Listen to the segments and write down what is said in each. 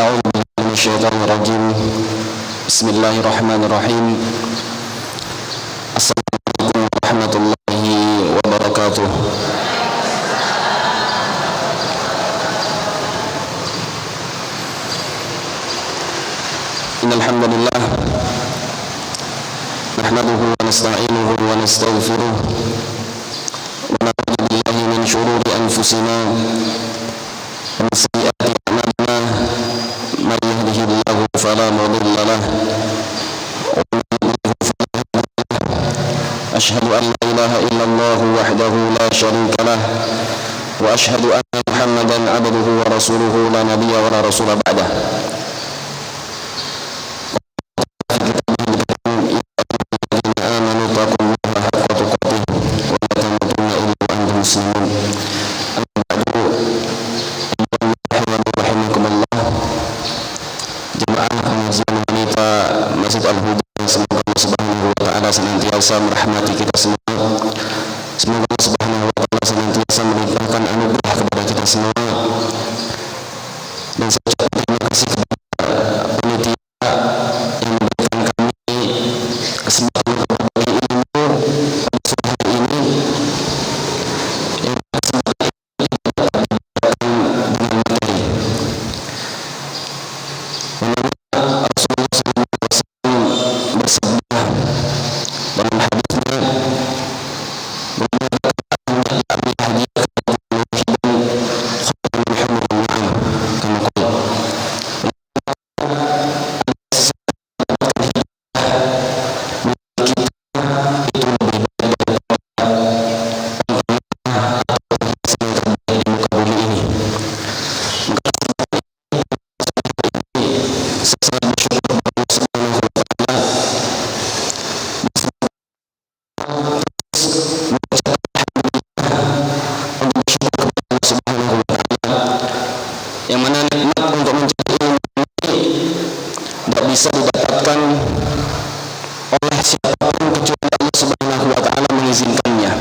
أعوذ بالله من الشيطان الرجيم. بسم الله الرحمن الرحيم. السلام عليكم ورحمة الله وبركاته. إن الحمد لله نحمده ونستعينه ونستغفره ونعوذ بالله من شرور أنفسنا ومن سيئات أعمالنا. من يهده الله فلا مضل له ومن يضلل فلا هادي له. أشهد أن لا إله إلا الله وحده لا شريك له وأشهد أن محمدا عبده ورسوله لا نبي ولا رسول بعده. Senantiasa merahmati kita semua. Semoga Allah Subhanahu wa taala senantiasa melimpahkan anugerah kepada kita semua. Dan saya ucapkan terima kasih kepada panitia yang memberikan kami kesempatan untuk berbagi ilmu pada sore hari ini. Yang kesempatan ini kita dapat diberikan dengan materi. Menurut Rasulullah SAW bersabda dalam hadisnya, yang mana nikmat untuk mencari ilmu ini tidak bisa didapatkan oleh siapapun kecuali Allah Subhanahu wa taala mengizinkannya.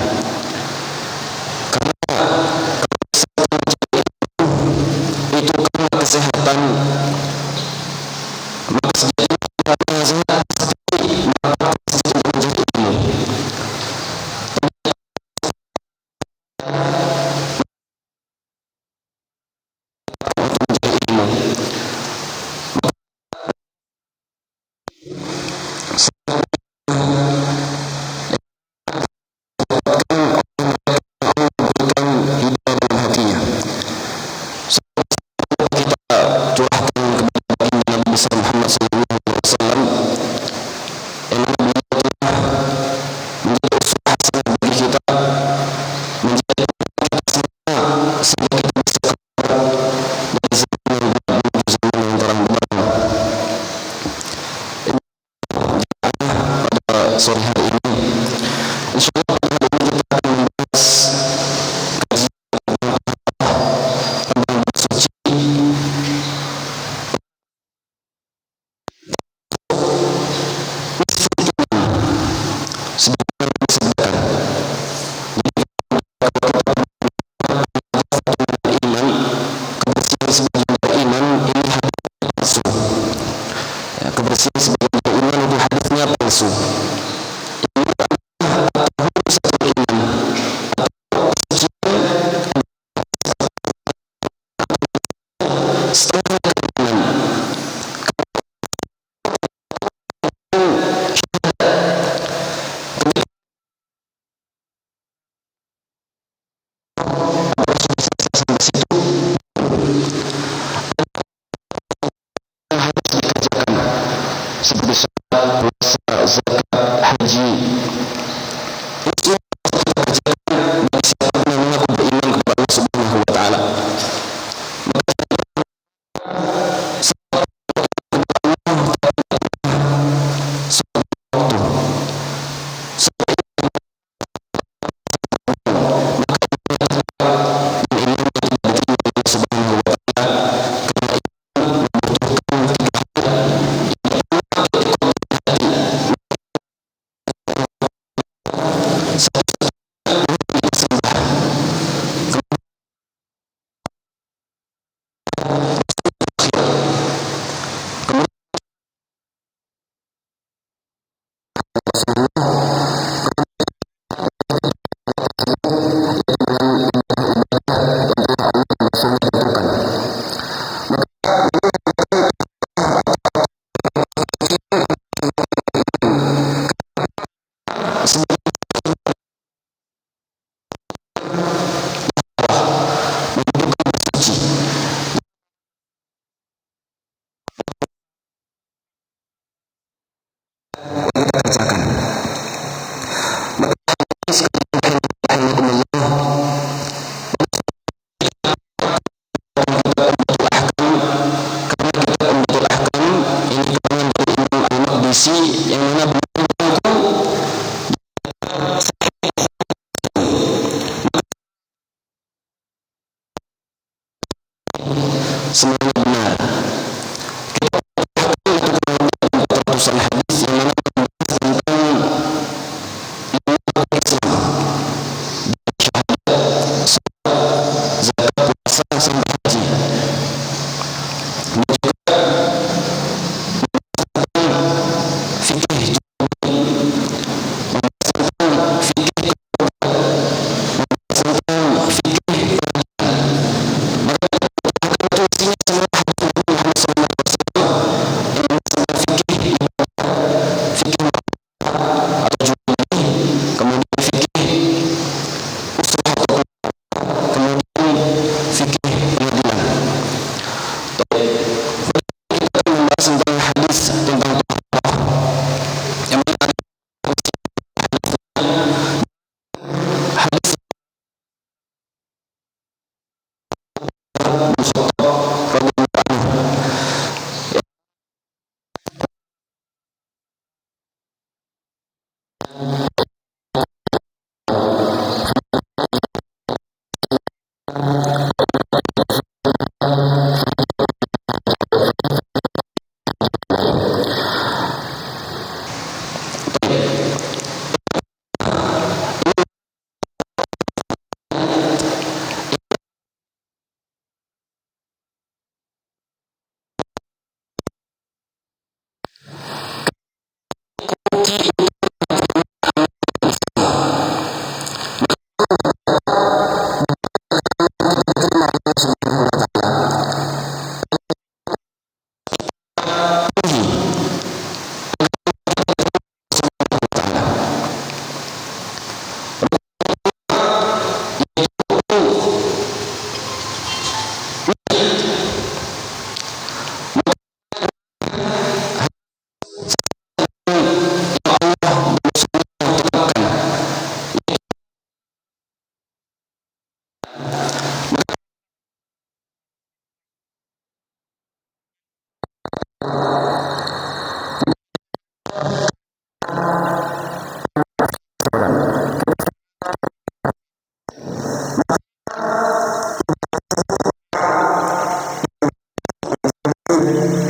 Karena itu karena kesehatan, maka sejatinya karena sehat maka untuk mencari ilmu. Sore hari ini insyaallah pada hari ini kita akan membahas tentang bersuci. Sebagaimana disebutkan, iman, kebersihan sebagian dari iman ini hadisnya palsu. Kebersihan sebagian dari iman itu hadisnya palsu. yang mana semuanya benar. Terpusul hadis yang mana tentang Islam, zakat, puasa sampai haji.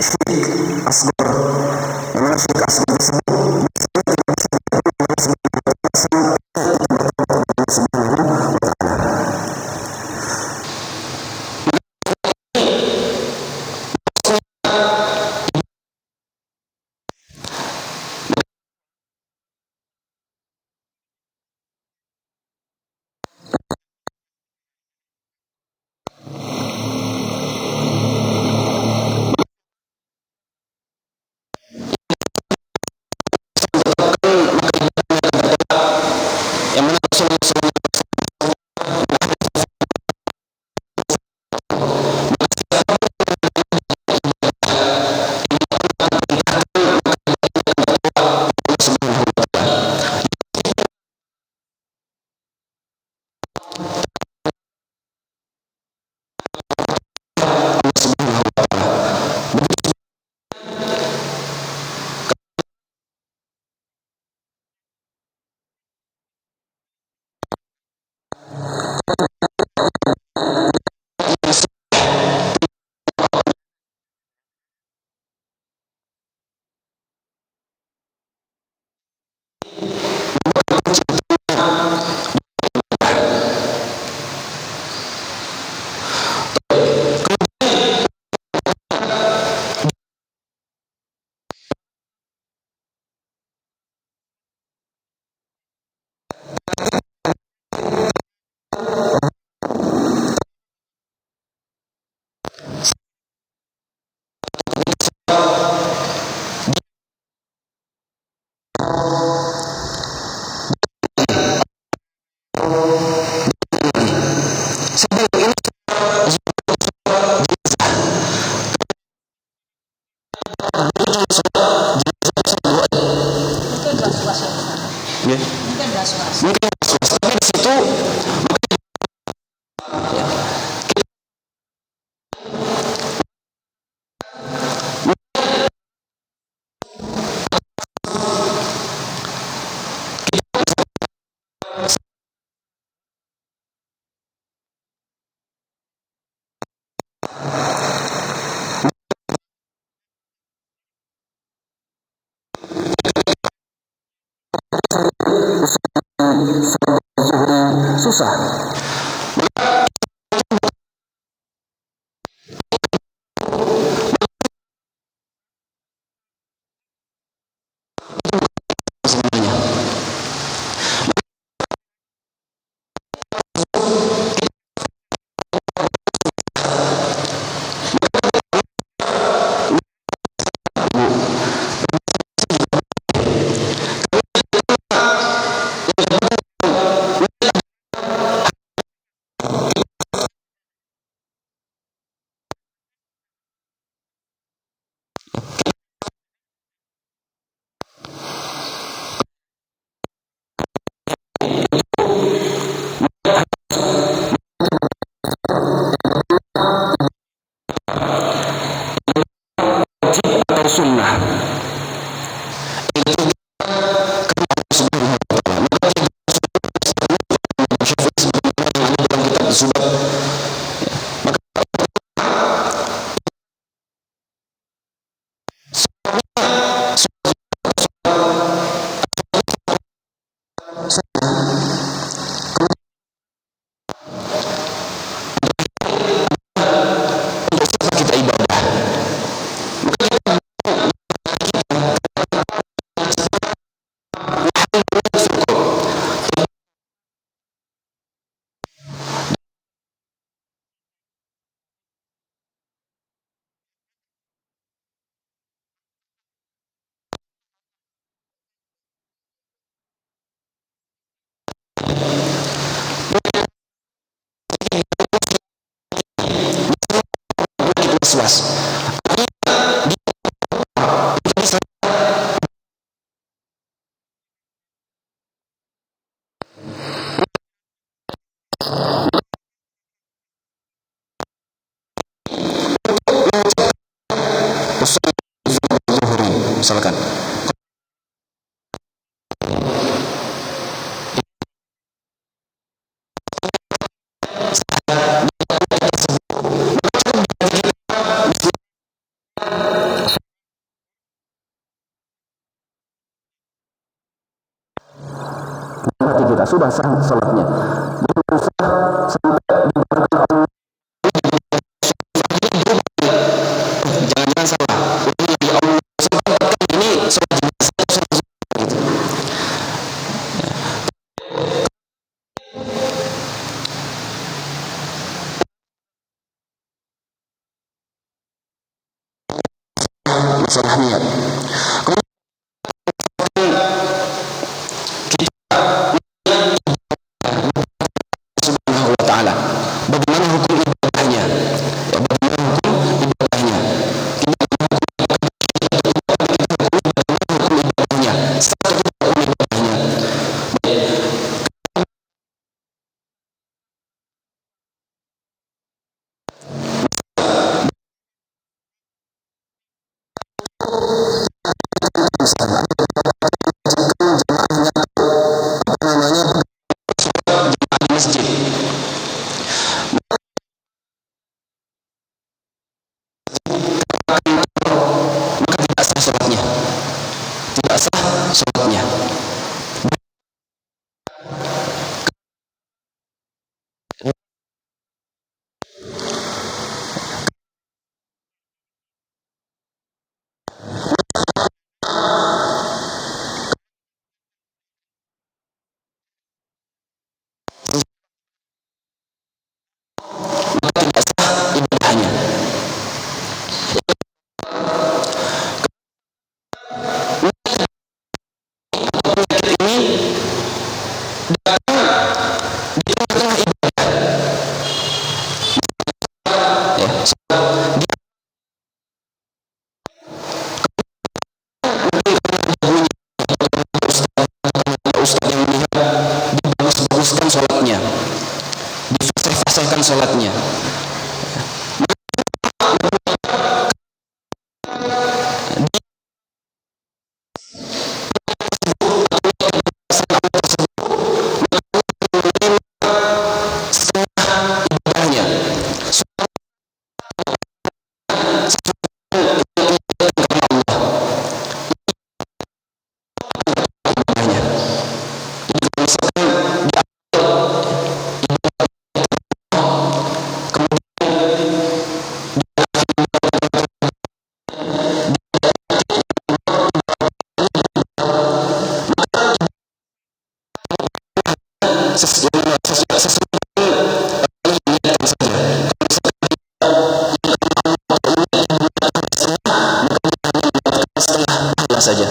Fikih, asghar, yang mana syirik asghar tersebut yang mana Rasulullah Ya. Mungkin was-was, tapi di situ susah. Atau sunnah kita ibadah. Was-was. Misalkan kita sudah sah salatnya. Jangan salah. Ini masalah niat. Subhanahu wa ta'ala, bagaimana hukum ibadahnya? Ya, bagaimana hukum ibadahnya? Hukum ibadahnya. Satu hukum ibadahnya. Di masjid. Maka tidak sah salatnya. Tidak sah salatnya. sesuatu niatkan saja. Setengah pahala saja.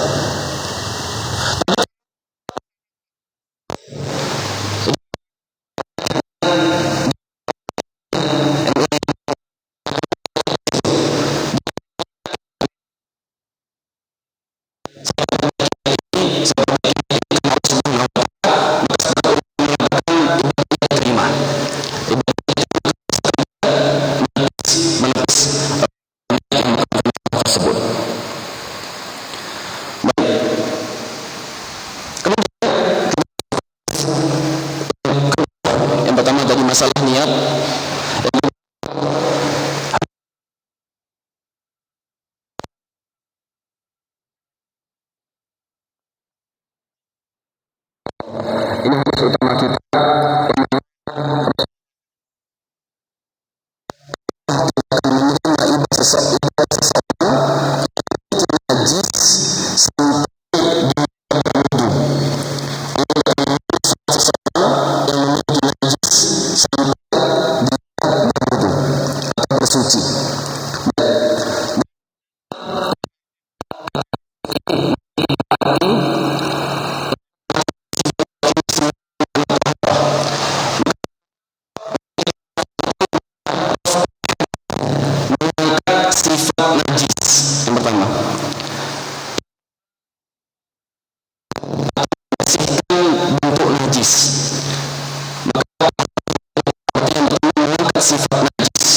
Terima menepis tersebut. Yang pertama tadi masalah niat. Ini harus utama kita bersuci. Sifat najis yang pertama. Bersihkan bentuk najis. Yang pertama mengangkat sifat najis.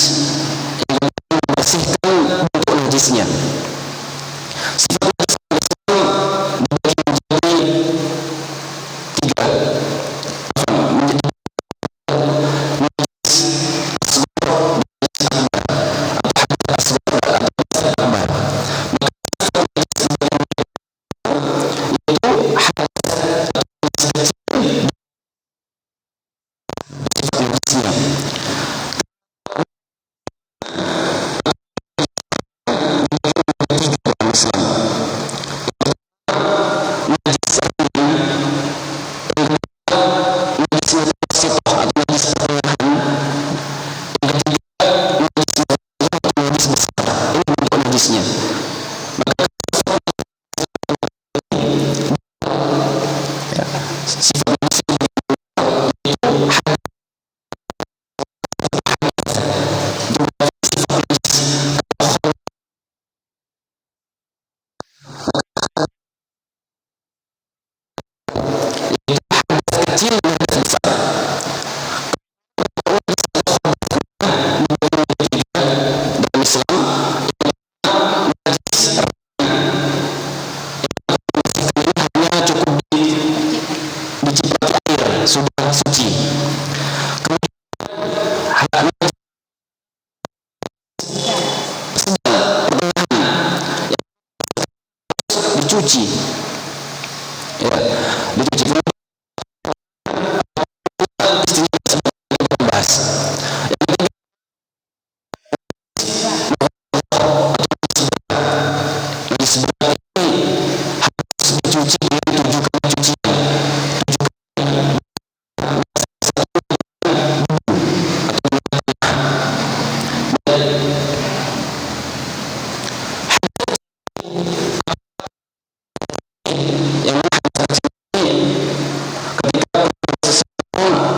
Yang kedua membersihkan bentuk najisnya. Sifat najis dibagi menjadi tiga. Menjadi najisnya. Sifat kecil dan besar. Dalam Islam hanya cukup diciprati air sudah suci. Kemudian dicuci, ya, dicuci. Bahas. Sebenarnya harus dicuci dengan 7 kali cucian. Yang mana ketika seseorang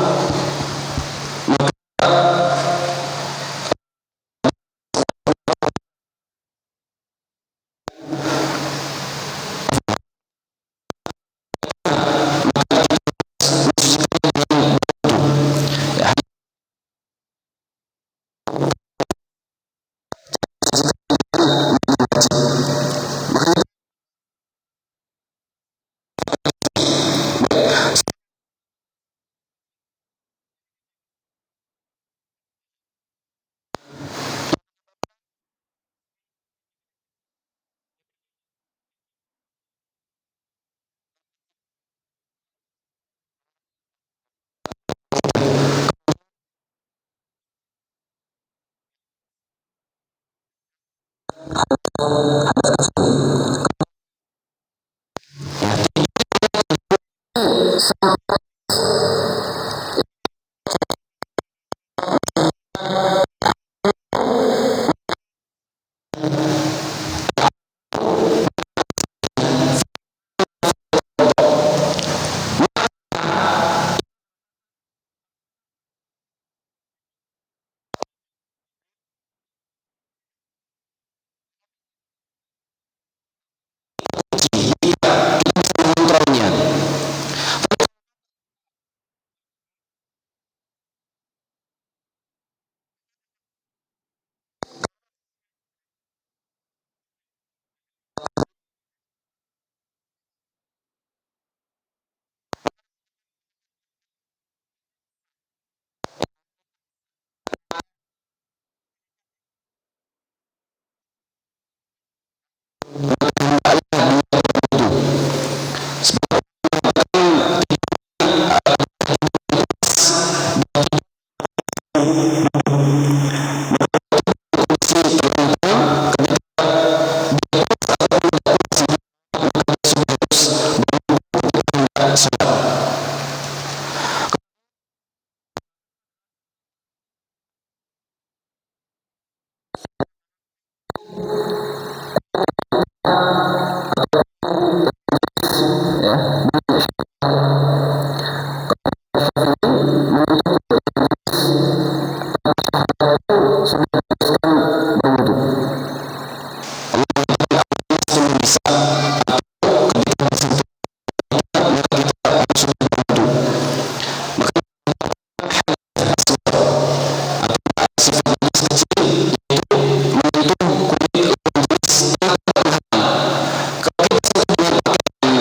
sholat.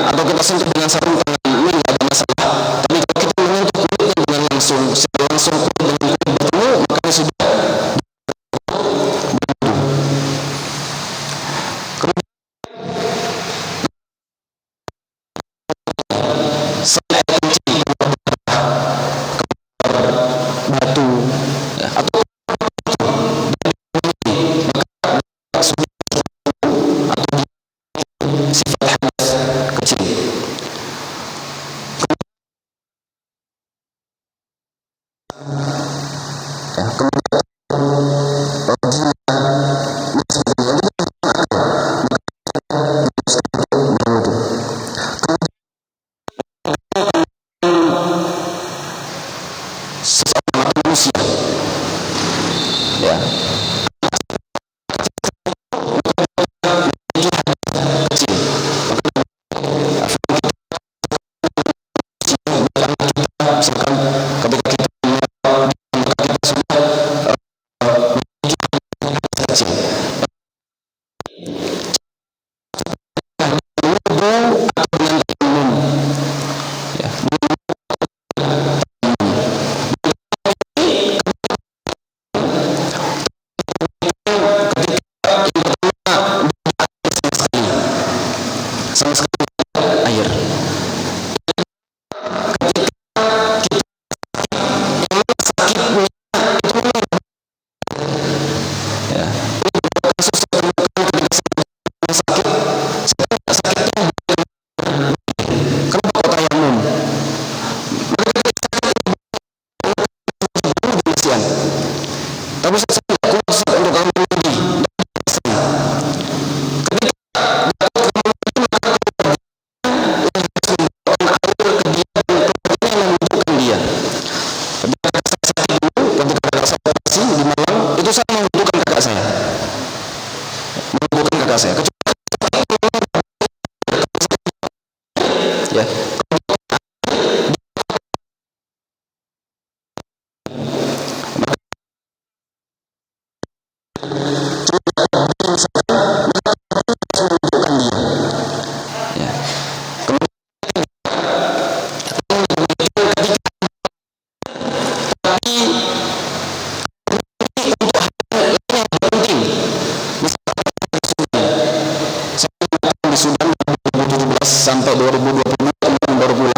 Atau kita sentuh dengan sarung tangan ini nggak ada masalah. Tapi kalau kita menyentuh kulitnya dengan langsung kulit dengan kulit bertemu, maka sudah sampai kencing batu ya, atau sifat hadas kecil. Ya, seseorang atau manusia ya kecil, misalkan ketika kita kecil ya, sama sekali air. Ya. Kasus sakit, sakitnya kenapa kok tayamum? Tapi saya kuat untuk kamu lagi. Di Malang itu saya membutuhkan kakak saya, ya. Ya. Di Sudan 2017 sampai 2020 baru pulang.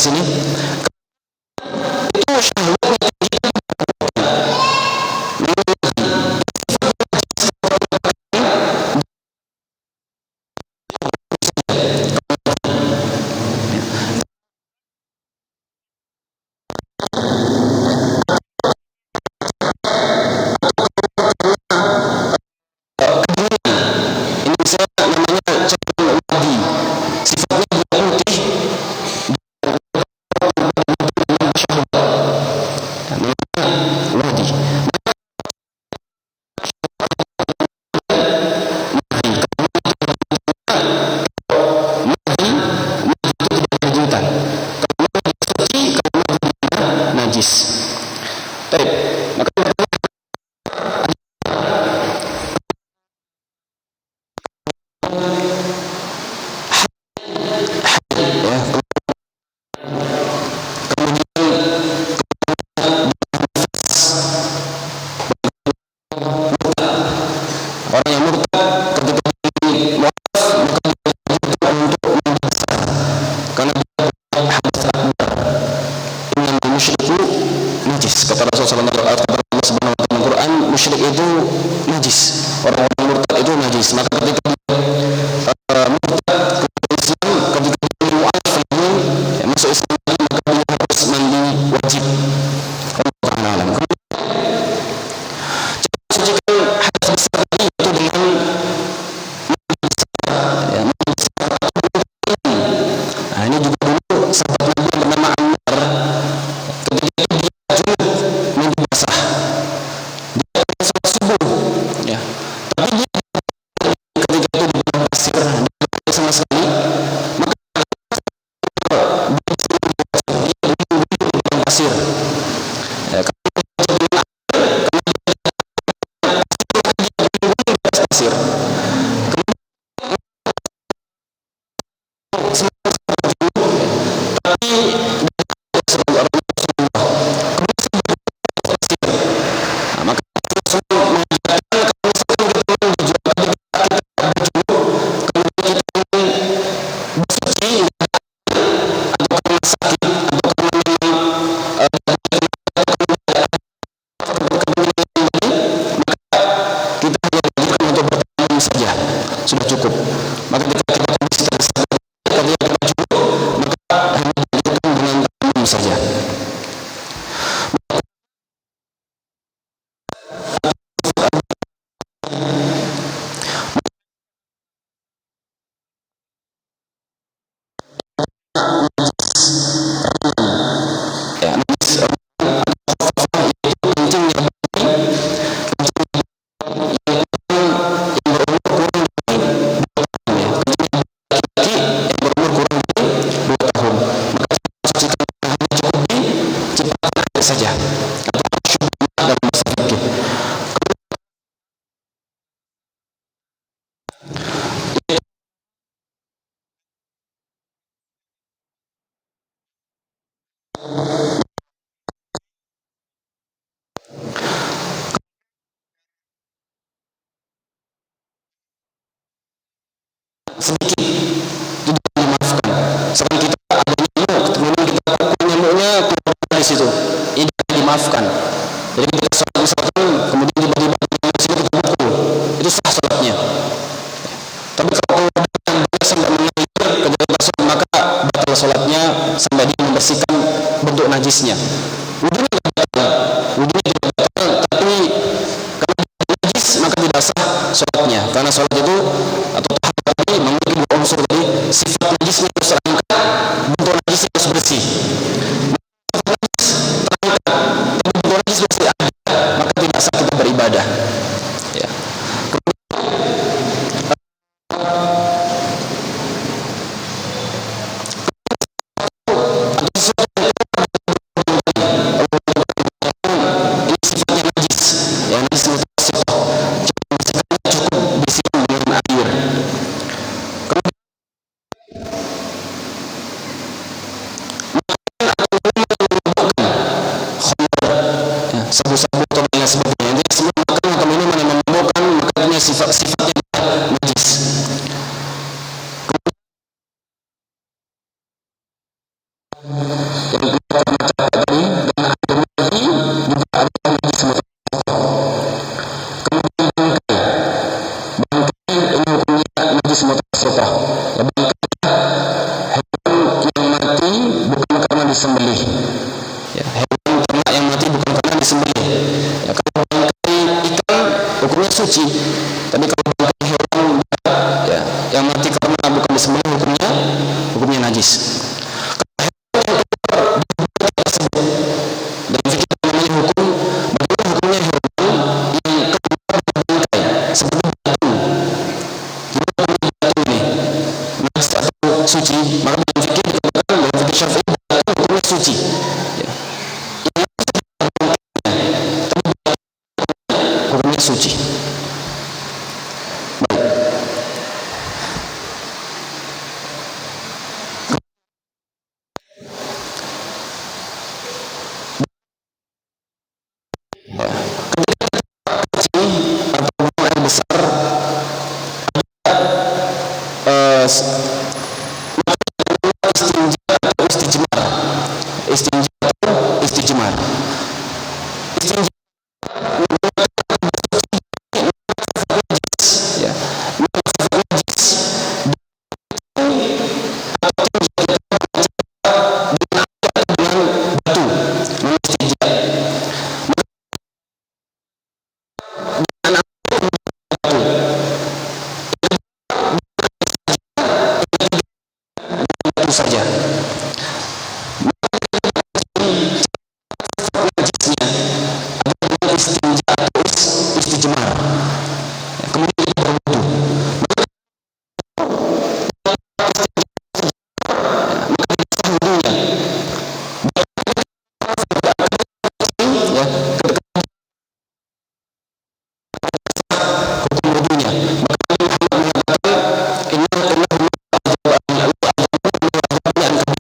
sini? Itu syahwatnya ini bisa namanya cenderung wadi, sifatnya dia putih, namanya wadi. Kejutan najis. Baik, maka ya, orang yang murtad ketika mu'af maka dianjurkan untuk membesar karena dia hadas akbar. Innal musyriku najis, kata Rasulullah Subhanahu wa taala dalam Quran, musyrik itu najis, orang-orang murtad itu najis. Maka ketika murtad kepada Islam, ketika dia mu'af lagi ya, masuk Islam lagi, maka dia harus mandi wajib. Allah Ta'ala alam. Sucikan hadas besar tadi itu dengan ya, nah, ini juga dulu sahabat Nabi yang bernama Ammar, ketika itu dia junub mandi basah, dia akan sholat subuh ya, tapi dia ketika itu di dalam pasir, dia sama sekali, maka dia berdiri di dalam pasir ya, pasir. Tapi maka Rasul mengajarkan kalau misalkan kita bersuci atau karena sakit atau karena kita hanya dianjurkan untuk bertayamum saja, sudah cukup. Maka ketika kita kondisi tersebut ketika kita cukup, maka hanya dianjurkan dengan tayamum saja. Ya, kencing yang berumur kurang dari 2 tahun, maka sucikan hanya cukup diciptakan air saja atau syubhat dalam bahasa fikih. Sedikit tidak dimaafkan. Selain kita ada nyamuk, kemudian kita pukul nyamuknya keluar dari situ, ini tidak dimaafkan. Jadi ketika sholat misalkan kemudian tiba-tiba nyamuk sini kita pukul, itu sah sholatnya. Tapi kalau dia sampai mengalir ke dalam sholat, maka batal sholatnya sampai dia membersihkan bentuk najisnya. Wudunya tidak batal, wudunya tidak batal, tapi kalau dia najis maka tidak sah sholatnya, karena sholat itu atau tahap tadi memiliki 2 unsur tadi, sifat najisnya harus terangkat, bentuk najisnya harus bersih. Najis terangkat, tapi bentuk najis masih ada, maka tidak sah kita beribadah. Ya. Ini sifatnya najis, ya najis mutawassithah, cukup disiram dengan air. Sabu-sabu atau yang sebagainya, jadi semua makan atau minuman yang memabukkan maka ini sifatnya najis. yang karena capek tadi, dan air mati juga ada yang najis mutawatir. Kemudian bangkai ini hukumnya najis mutawatir. Ya, bangkai hewan yang mati bukan karena disembelih. Ya, hewan ternak yang mati bukan karena disembelih. Ya, kalau bangkai ikan hukumnya suci, tapi kalau bangkai hewan ya, yang mati karena bukan disembelih hukumnya najis. Dan fikih namanya hukum, bagaimana hukumnya hewan yang keluar dari bangkai seperti batu. Gimana batu ini? Najis atau suci? Maka dalam fikih dikatakan, dalam fikih Syafi'i, batu hukumnya suci. Ya. Hukumnya suci. Atau buang air besar istinja atau istijmar. Istinja atau istijmar. Istinja ya, najis dengan batu, istinja. Itu saja. Najisnya adalah istinja atau istijmar. Kemudian kita berwudu. Maka disah wudunya. Ya, hukum wudunya. Maka Muhammad mengatakan inna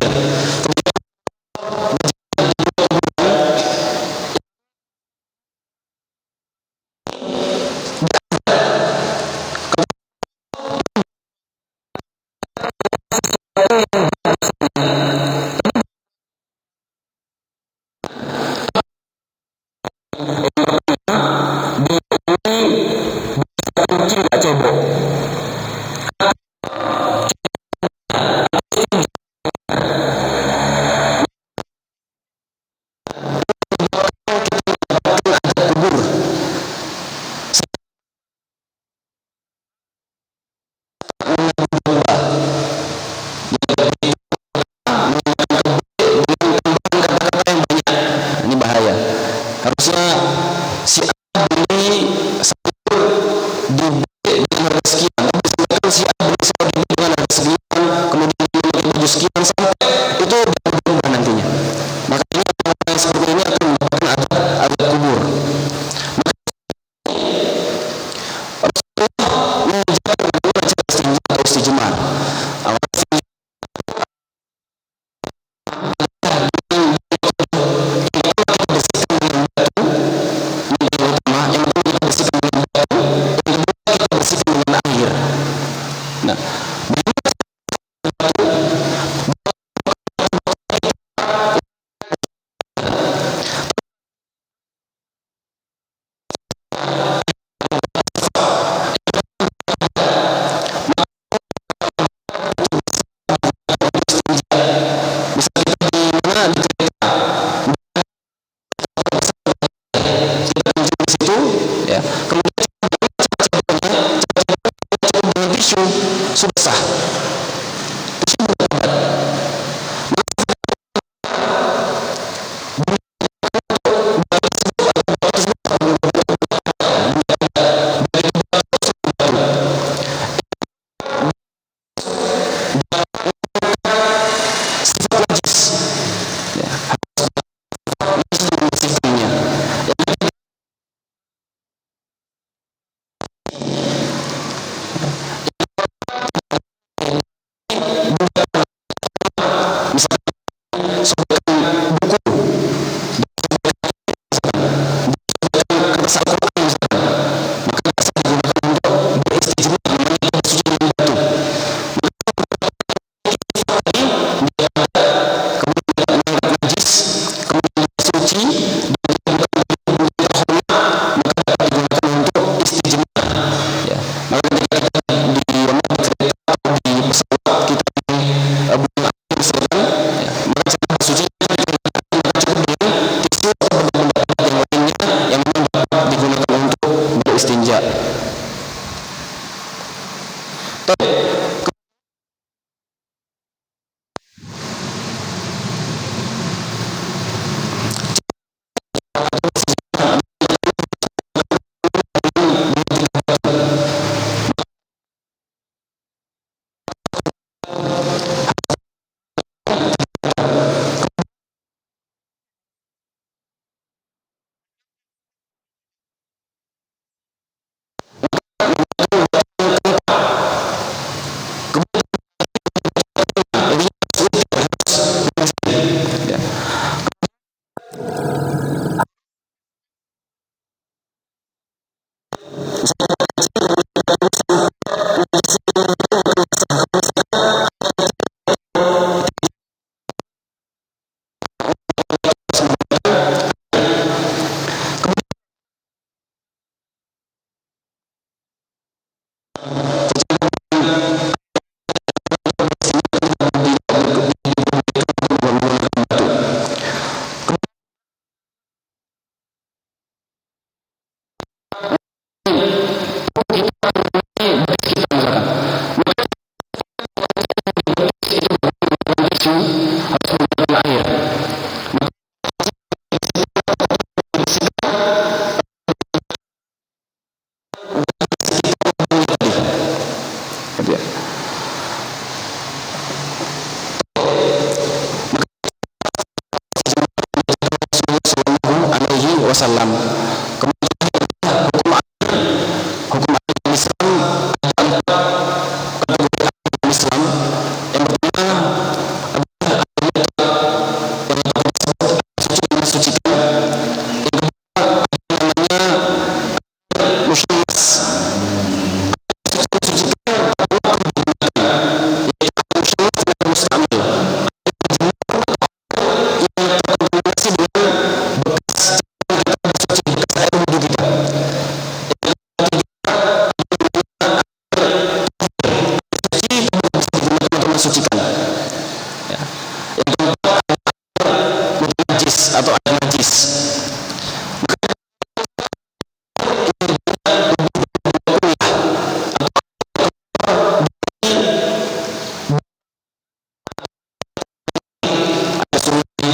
Wasallam. Kemudian hukum agama Islam ada 4 kategori agama Islam. Yang pertama adalah suci dan mensucikan. Yang kedua namanya musyamas, mensucikan yaitu musyamas dan mustamil, yang terkontaminasi dengan bekas kita bersuci, bekas air wudhu kita. Suci kemudian bisa digunakan untuk mensucikan. Ya. Yang keempat najis atau air najis. Ada sungai,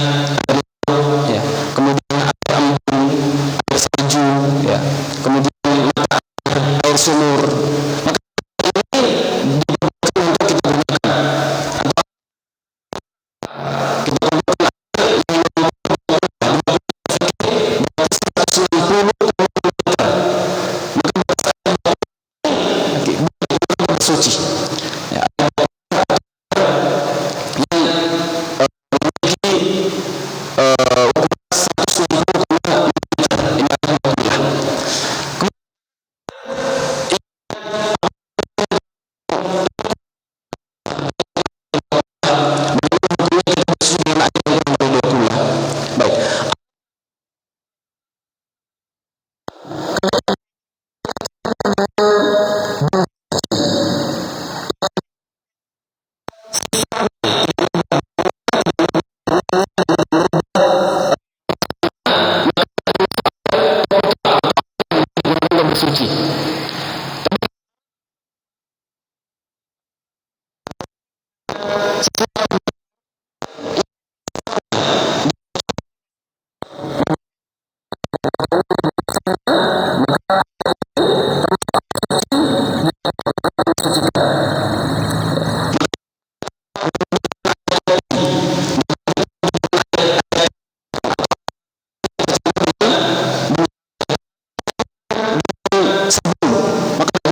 ya. Kemudian air embun, air salju, ya. Kemudian mata air sumur. Maka ini diperbolehkan untuk kita gunakan. Kita gunakan air yang 160 maka bersuci. Ya, yang memiliki ukuran 160,5 liter. Ini alhamdulillah. Bagaimana hukumnya kita bersuci dengan air yang kurang dari 20? Baik. Kita bersuci. Sabun, maka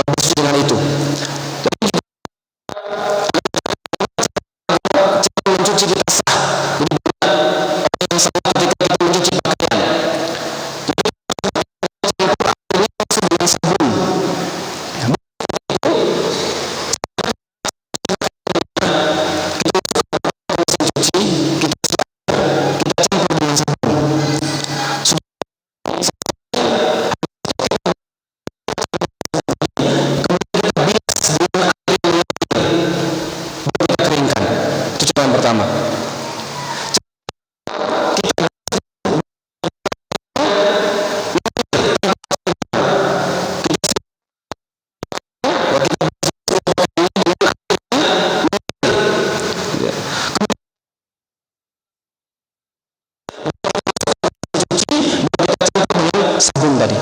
bersuci dengan itu. Cara mencuci kita sah. Jadi orang yang salah ketika kita mencuci pakaian. Jadi ini langsung dengan sabun. Kita cuci, kita campur dengan sabun. Kemudian kita bilas dengan air yang baru kita keringkan. Itu cara yang pertama. Kita sabun tadi.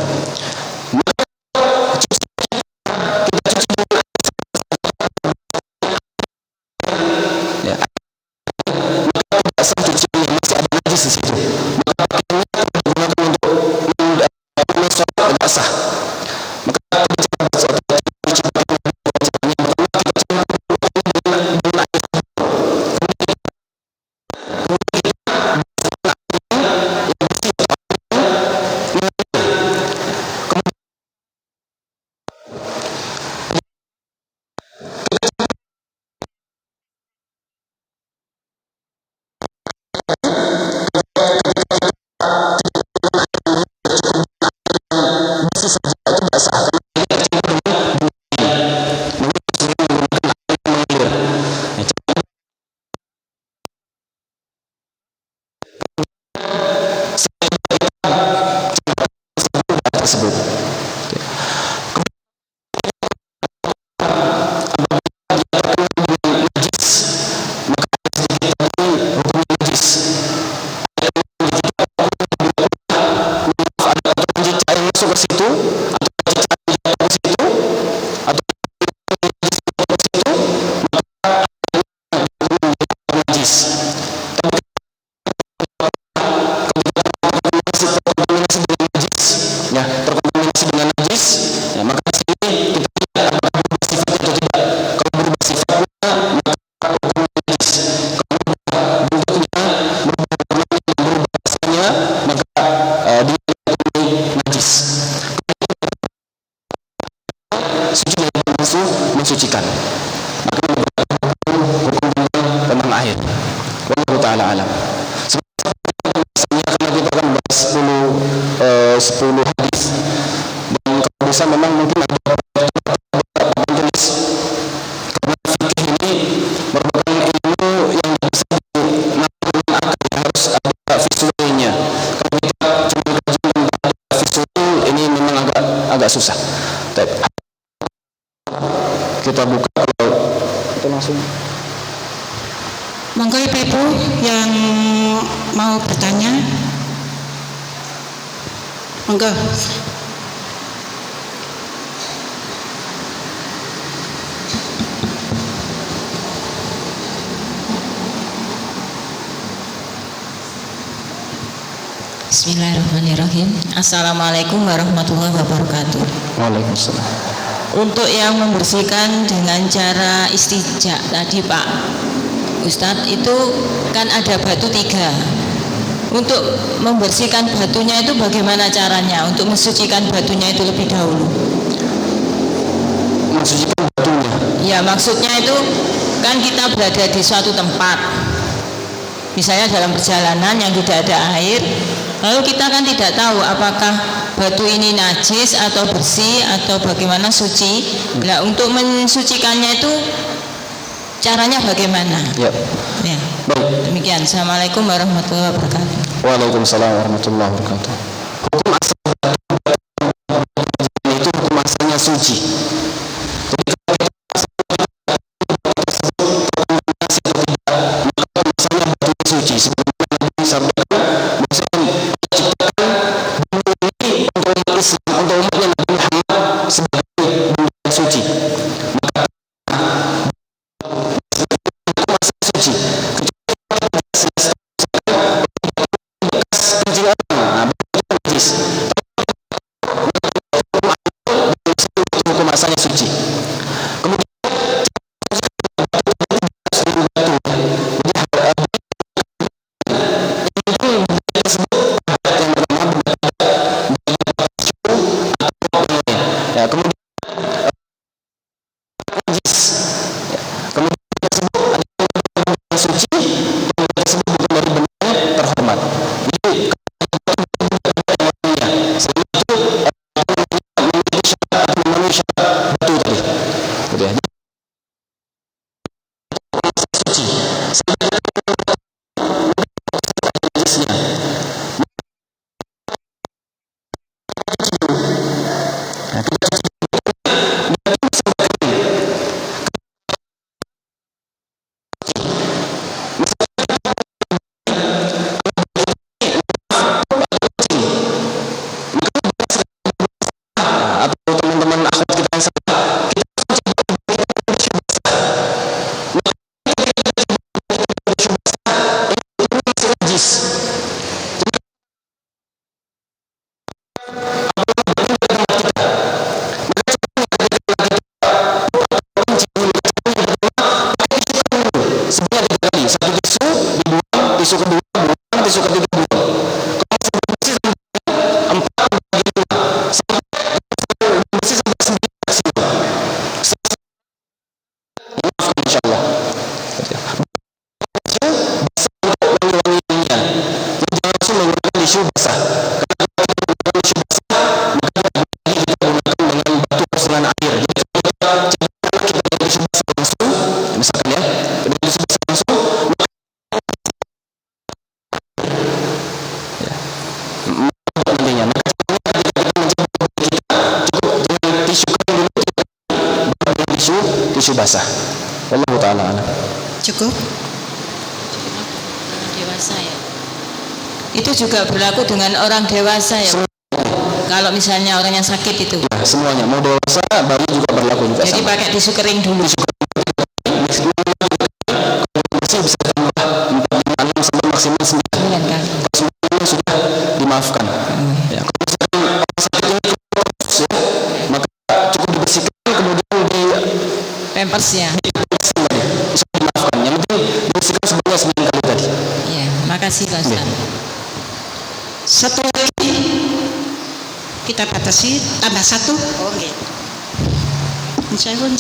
Ya. Maka tidak sah cuciannya, masih ada najis di situ. Maka pakaiannya digunakan untuk sholat tidak sah. Maka cara mencuci pakaian yang pertama kita campur dengan air. Wallahu taala alam. Sebenarnya karena kita akan bahas 10 hadis, dan kalau bisa memang mungkin ada tulis, karena fikih ini merupakan ilmu yang bisa dimaknai akal, harus ada visualnya. Kalau kita cuma kaji tanpa ada visual, ini memang agak susah. Kita buka, kalau kita langsung. Monggo Ibu yang mau bertanya, monggo. Bismillahirrahmanirrahim. Assalamualaikum warahmatullahi wabarakatuh. Waalaikumsalam. Untuk yang membersihkan dengan cara istinja tadi Pak Ustadz, itu kan ada batu 3. Untuk membersihkan batunya itu bagaimana caranya? Untuk mensucikan batunya itu lebih dahulu. Mensucikan batunya? Ya, maksudnya itu kan kita berada di suatu tempat, misalnya dalam perjalanan yang tidak ada air, lalu kita kan tidak tahu apakah batu ini najis atau bersih atau bagaimana suci. Nah, untuk mensucikannya itu caranya bagaimana? Ya. Ya. Baik. Demikian. Assalamualaikum warahmatullahi wabarakatuh. Waalaikumsalam warahmatullahi wabarakatuh. Hukum asal itu hukum asalnya suci. Jadi kalau maka asalnya batu suci. Sebagaimana Nabi sabdakan, bahwasanya menciptakan bumi ini untuk umat Islam, untuk umatnya Nabi Muhammad sebagai bumi yang suci. Maka suci. Hukum asalnya suci. Kemudian tisu kedua buang, tisu ketiga buang. Kalau sampai bersih sampai 4 bagi 2, sampai bersih sampai 9 maksimal. Maafkan insyaallah. Untuk wangi-wanginya, jangan langsung menggunakan tisu basah. Karena kalau kita menggunakan tisu basah, maka kita gunakan dengan batu atau dengan air. Jadi kita tisu basah langsung, misalkan ya, tisu basah langsung. Tisu basah. Wallahu taala alam. Cukup. Dewasa ya. Itu juga berlaku dengan orang dewasa ya. Kalau misalnya orang yang sakit itu. Ya, semuanya mau dewasa, bayi juga berlaku juga. Jadi sama. Pakai tisu kering dulu. Tisu kering. Masih bisa tambah 4, 5, 6 sampai maksimal 9 bulan kan. Semuanya sudah dimaafkan. Ya, kalau misalkan orang sakit ini ya, maka cukup dibersihkan kemudian di pampersnya. Bisa dimaafkan. Yang penting dibersihkan sebanyak 9 kali tadi. Iya, makasih Pak Ustaz. Satu lagi kita batasi, tambah 1. Oke. Insyaallah.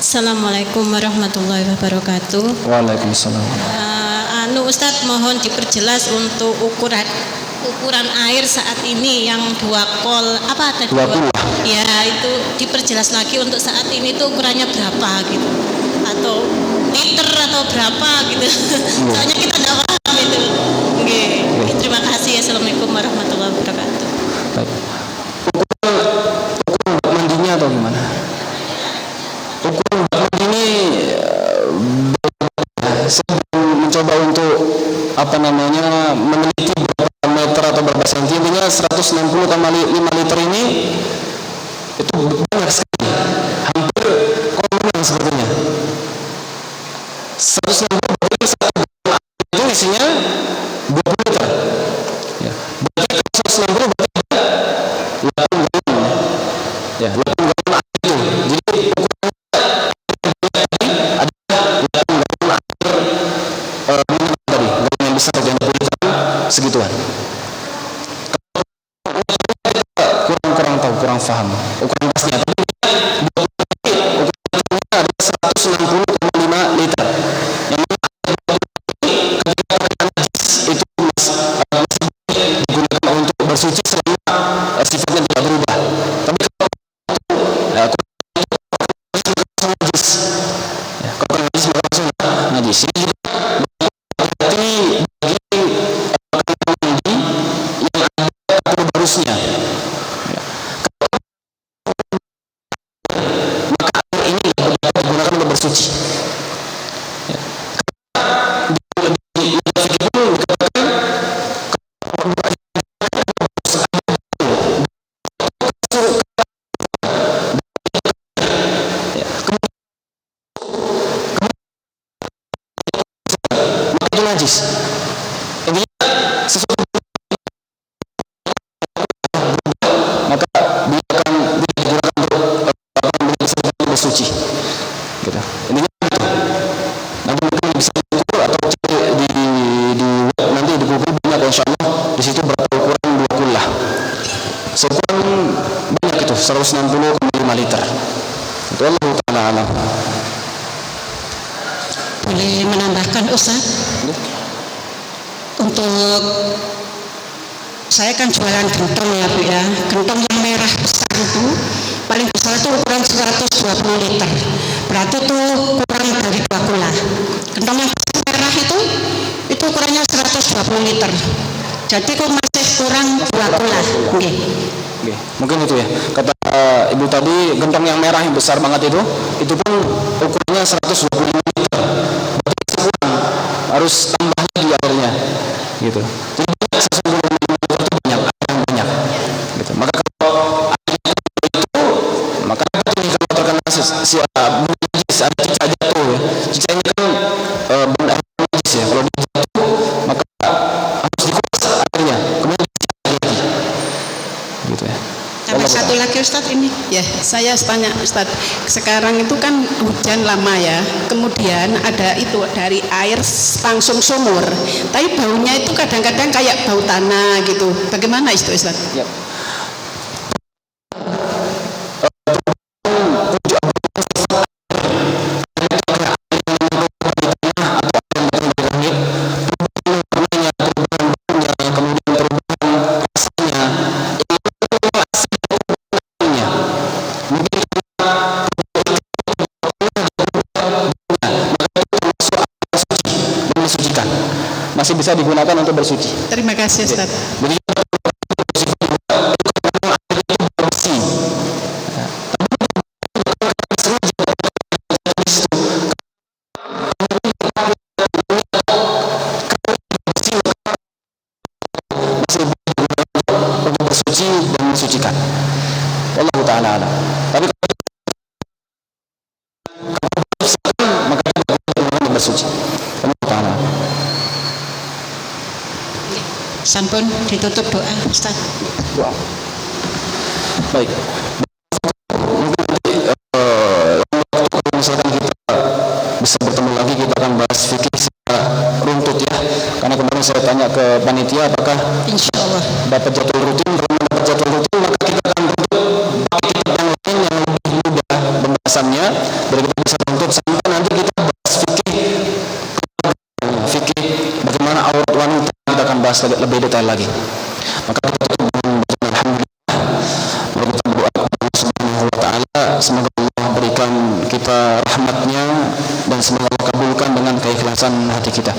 Assalamualaikum warahmatullahi wabarakatuh. Waalaikumsalam. Ustadz, mohon diperjelas untuk ukuran air saat ini yang 2 kol apa tadi? 20. Ya, itu diperjelas lagi untuk saat ini itu ukurannya berapa gitu, atau liter atau berapa gitu. Soalnya kita tidak paham itu. Oke. Terima kasih. Assalamualaikum warahmatullahi wabarakatuh. Baik. Ukuran bak mandinya atau gimana? Ukuran bak mandi ini saya mencoba untuk meneliti berapa meter atau berapa senti. Intinya 160,5 liter ini itu banyak sekali, hampir kolam sepertinya. 160 berarti satu galon itu isinya 20 liter. Ya. Berarti 160 berarti 8 galon. Ya, 8 galon air itu. Jadi ukurannya ada 8 galon air minum tadi, galon yang besar yang segituan. Kurang tahu, kurang paham ukuran pasnya, tapi ukurannya ada 160,5 liter. Yang mana ketika najis itu masih digunakan untuk bersuci selama sifatnya tidak berubah. Tapi kalau najis, kalau najis maka langsung najis. Ini juga berarti bagi mandi yang ada barusnya. Maka air ini dapat digunakan untuk bersuci. Ya. Di fikih pun dikatakan maka itu najis. Intinya sesuatu maka digunakan untuk bersuci. Gitu. Intinya itu. Nanti mungkin bisa diukur atau cek di web, nanti di Google banyak insyaallah di situ berapa ukuran 2 kullah. Seukuran banyak itu 160,5 liter. Itu Allah Ta'ala alam. Boleh menambahkan Ustaz? Untuk saya kan jualan gentong ya Bu ya. Gentong yang merah besar itu paling besar itu ukuran 120 liter. Berarti itu kurang dari 2 kula. Gentong yang besar merah itu ukurannya 120 liter. Jadi kok masih kurang 2 kula. Oke. Mungkin itu ya. Kata Ibu tadi gentong yang merah yang besar banget itu pun ukurannya 125 liter. Berarti kurang, harus tambahnya di airnya. Gitu. Jadi 125 liter itu banyak. Gitu. Maka kalau airnya itu, maka ini kalau terkena najis, ada cicak jatuh ya. Cicak ini kan benda najis ya. Kalau dia jatuh, maka harus dikuras airnya. Kemudian dicicak lagi. Gitu ya. Tambah satu lagi Ustadz ini. Ya, saya tanya Ustadz, sekarang itu kan hujan lama ya, kemudian ada itu dari air langsung sumur, tapi baunya itu kadang-kadang kayak bau tanah gitu. Bagaimana itu Ustadz? Ya. Masih bisa digunakan untuk bersuci. Terima kasih Ustaz. Jadi bersih. Masih untuk bersuci dan mensucikan. Allah Ta'ala alam. Tapi kalau maka tidak bersuci. Allah Ta'ala. Sampun ditutup doa Ustaz. Doa. Baik. Mungkin nanti misalkan kita bisa bertemu lagi, kita akan bahas fikih secara runtut ya. Karena kemarin saya tanya ke panitia apakah Insya Allah dapat jadwal rutin. Kalau dapat jadwal rutin maka kita akan runtut kitab yang lain yang lebih mudah pembahasannya, dari kita bisa bahas lebih detail lagi. Maka kita alhamdulillah, mari kita berdoa kepada Allah Subhanahu wa taala, semoga Allah berikan kita rahmatnya dan semoga Allah kabulkan dengan keikhlasan hati kita.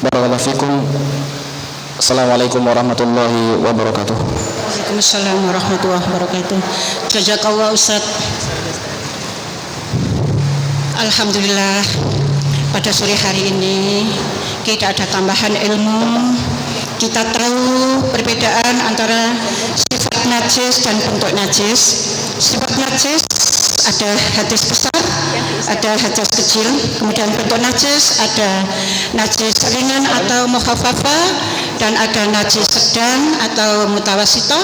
Barakallahu fikum. Assalamualaikum warahmatullahi wabarakatuh. Waalaikumsalam warahmatullahi wabarakatuh. Jazakallah Ustaz. Alhamdulillah, pada sore hari ini kita ada tambahan ilmu. Kita tahu perbedaan antara sifat najis dan bentuk najis. Sifat najis ada hadis besar, ada hadis kecil, kemudian bentuk najis ada najis ringan atau mukhafafah, dan ada najis sedang atau mutawasithah,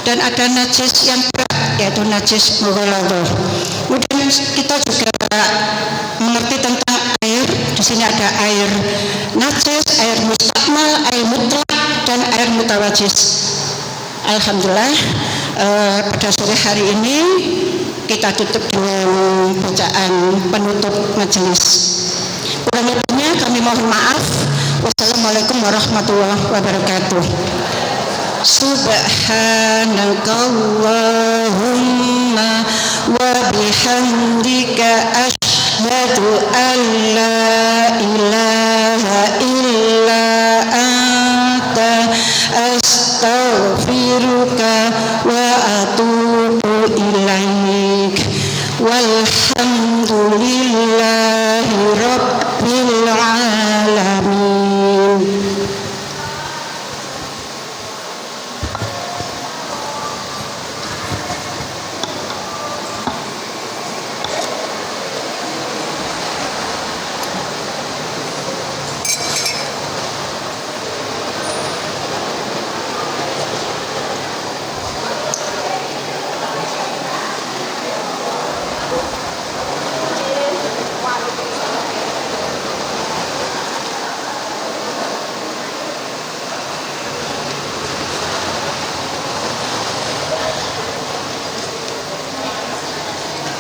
dan ada najis yang berat yaitu najis mughalladhah. Kemudian kita juga mengerti tentang air. Di sini ada air najis, air mustakmal, air mutlak, dan air mutawajjis. Alhamdulillah, pada sore hari ini kita tutup dengan bacaan penutup majelis. Kurang lebihnya kami mohon maaf. Wassalamualaikum warahmatullahi wabarakatuh. Subhanakallahumma wa bihamdika asyhadu an la